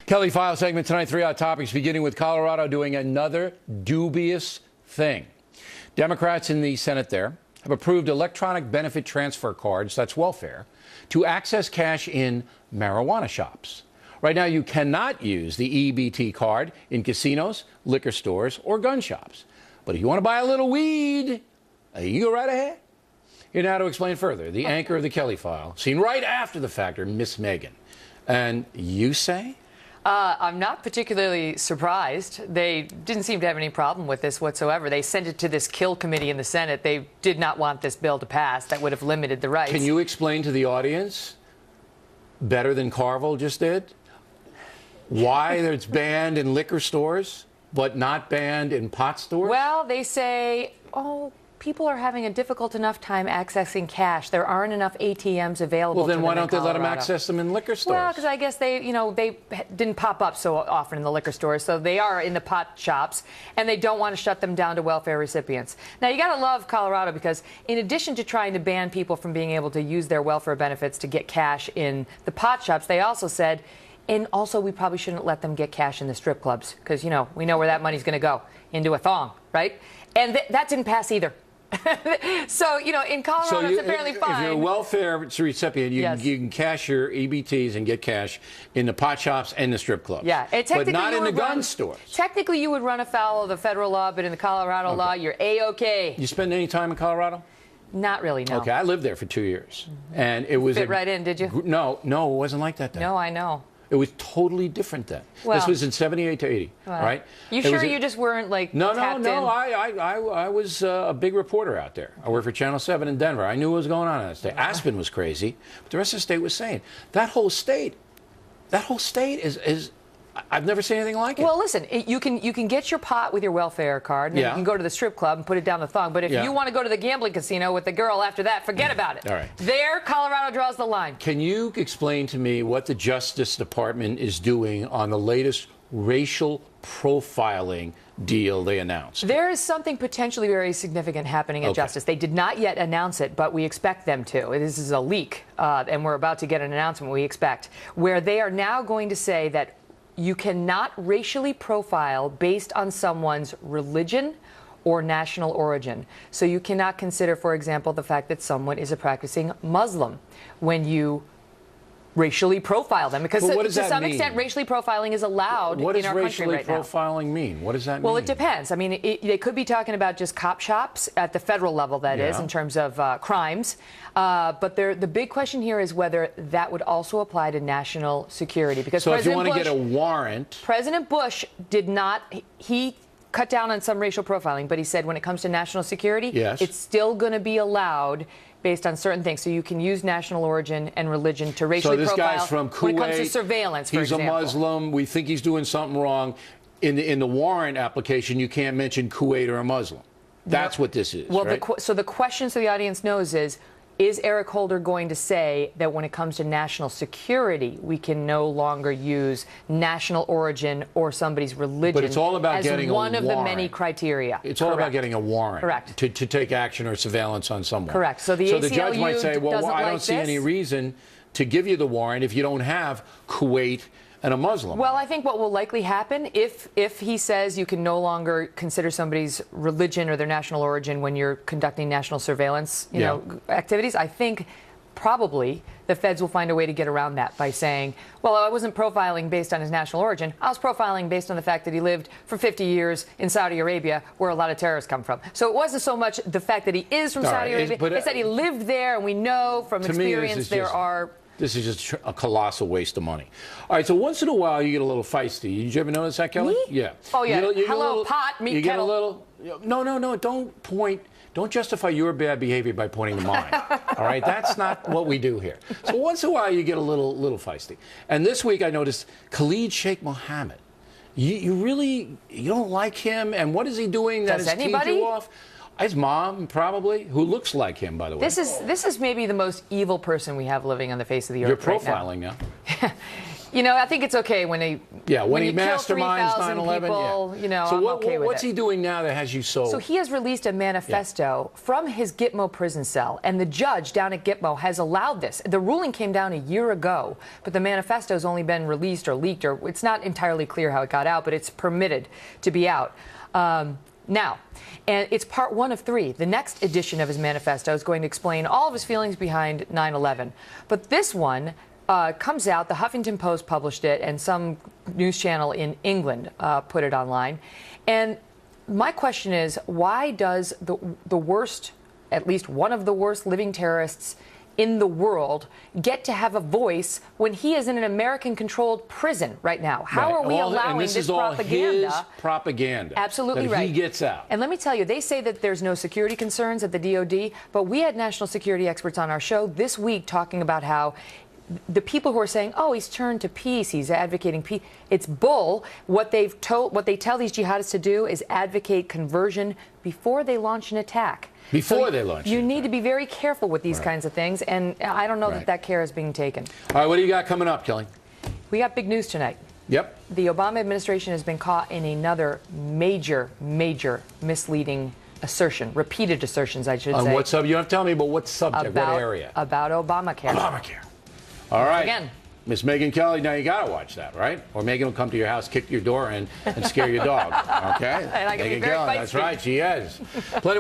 Kelly File segment tonight, 3 hot topics, beginning with Colorado doing another dubious thing. Democrats in the Senate there have approved electronic benefit transfer cards, that's welfare, to access cash in marijuana shops. Right now, you cannot use the EBT card in casinos, liquor stores, or gun shops. But if you want to buy a little weed, you go right ahead. Here now to explain further, the anchor of the Kelly File, seen right after the fact, Miss Megyn. And you say? I'm not particularly surprised. They didn't seem to have any problem with this whatsoever. They sent it to this kill committee in the Senate. They did not want this bill to pass. That would have limited the rights. Can you explain to the audience, better than Carville just did, why it's banned in liquor stores but not banned in pot stores? Well, they say, oh, people are having a difficult enough time accessing cash. There aren't enough ATMs available. Well, then why don't they let them access them in liquor stores? Well, because I guess they didn't pop up so often in the liquor stores, so they are in the pot shops, and they don't want to shut them down to welfare recipients. Now, you got to love Colorado because in addition to trying to ban people from being able to use their welfare benefits to get cash in the pot shops, they also said, and also we probably shouldn't let them get cash in the strip clubs because, you know, we know where that money's going to go, into a thong, right? And that didn't pass either. So, you know, in Colorado, it's apparently fine. If you're a welfare recipient, you can cash your EBTs and get cash in the pot shops and the strip clubs. Yeah, but not in the gun stores. Technically, you would run afoul of the federal law, but in the Colorado law, you're A-OK. You spend any time in Colorado? Not really, no. Okay, I lived there for 2 years. And it was... Fit right in, did you? No, it wasn't like that then. No, I know. It was totally different then. Well, this was in 78 to 80, right? You sure you just weren't like tapped in? I was a big reporter out there. I worked for Channel 7 in Denver. I knew what was going on in that state. Aspen was crazy, but the rest of the state was sane. That whole state is I've never seen anything like it. Well, listen, you can get your pot with your welfare card, and then you can go to the strip club and put it down the thong. But if you want to go to the gambling casino with the girl after that, forget about it. All right. There, Colorado draws the line. Can you explain to me what the Justice Department is doing on the latest racial profiling deal they announced? There is something potentially very significant happening at Justice. They did not yet announce it, but we expect them to. This is a leak, and we're about to get an announcement, we expect, where they are now going to say that you cannot racially profile based on someone's religion or national origin. So you cannot consider, for example, the fact that someone is a practicing Muslim when you racially profile them. Because to some extent, racially profiling is allowed in our country right now. What does racially profiling mean? What does that mean? Well, it depends. I mean, they could be talking about just cop shops at the federal level, that is, in terms of crimes. But the big question here is whether that would also apply to national security. Because so if you want to get a warrant... President Bush did not... He cut down on some racial profiling, but he said when it comes to national security, it's still going to be allowed based on certain things. So you can use national origin and religion to racially profile. So this guy's from Kuwait. When it comes to surveillance, for example. He's a Muslim. We think he's doing something wrong. In the warrant application, you can't mention Kuwait or a Muslim. That's what this is, right? So the question so the audience knows is Eric Holder going to say that when it comes to national security, we can no longer use national origin or somebody's religion but it's all about getting one a of warrant. The many criteria? It's all about getting a warrant. Correct. To take action or surveillance on someone. Correct. So the judge might say, well, I don't see any reason to give you the warrant if you don't have Kuwait and a Muslim. Well, I think what will likely happen if he says you can no longer consider somebody's religion or their national origin when you're conducting national surveillance, activities, I think probably the feds will find a way to get around that by saying, well, I wasn't profiling based on his national origin. I was profiling based on the fact that he lived for 50 years in Saudi Arabia, where a lot of terrorists come from. So it wasn't so much the fact that he is from Saudi Arabia. It's that he lived there, and we know from experience there are... This is just a colossal waste of money. All right, so once in a while you get a little feisty. Did you ever notice that, Kelly? Me? Yeah. Oh, yeah. Hello, pot, meet kettle. You get a little... No, don't point... Don't justify your bad behavior by pointing to mine. All right? That's not what we do here. So once in a while you get a little feisty. And this week I noticed Khalid Sheikh Mohammed. You don't like him? And what is he doing that has teed you off? His mom, probably, who looks like him, by the way. This is maybe the most evil person we have living on the face of the earth. You're profiling now. You know, I think it's okay when he when he you kill masterminds 3,000 9/11. people, Yeah. you know, So I'm okay with what's it. he doing now that has you so? So he has released a manifesto from his Gitmo prison cell, and the judge down at Gitmo has allowed this. The ruling came down a year ago, but the manifesto has only been released or leaked, or it's not entirely clear how it got out, but it's permitted to be out. Now, and it's part 1 of 3. The next edition of his manifesto is going to explain all of his feelings behind 9/11. But this one comes out, the Huffington Post published it, and some news channel in England put it online. And my question is, why does the worst, at least one of the worst living terrorists in the world, get to have a voice when he is in an American-controlled prison right now? How are we allowing this propaganda? And this is all his propaganda. Absolutely that right. He gets out. And let me tell you, they say that there's no security concerns at the DOD, but we had national security experts on our show this week talking about how the people who are saying, "Oh, he's turned to peace, he's advocating peace," it's bull. What they tell these jihadists to do is advocate conversion before they launch an attack. Before they launch. You need to be very careful with these kinds of things, and I don't know that care is being taken. All right, what do you got coming up, Kelly? We got big news tonight. Yep. The Obama administration has been caught in another major misleading assertion, repeated assertions, I should say. On what subject? You don't have to tell me, but what subject, what area? About Obamacare. Obamacare. All right. Again. Miss Megyn Kelly, now you got to watch that, right? Or Megyn will come to your house, kick your door in, and scare your dog. Okay? And I can be Megyn very Kelly, feisty. that's right, she is. Plenty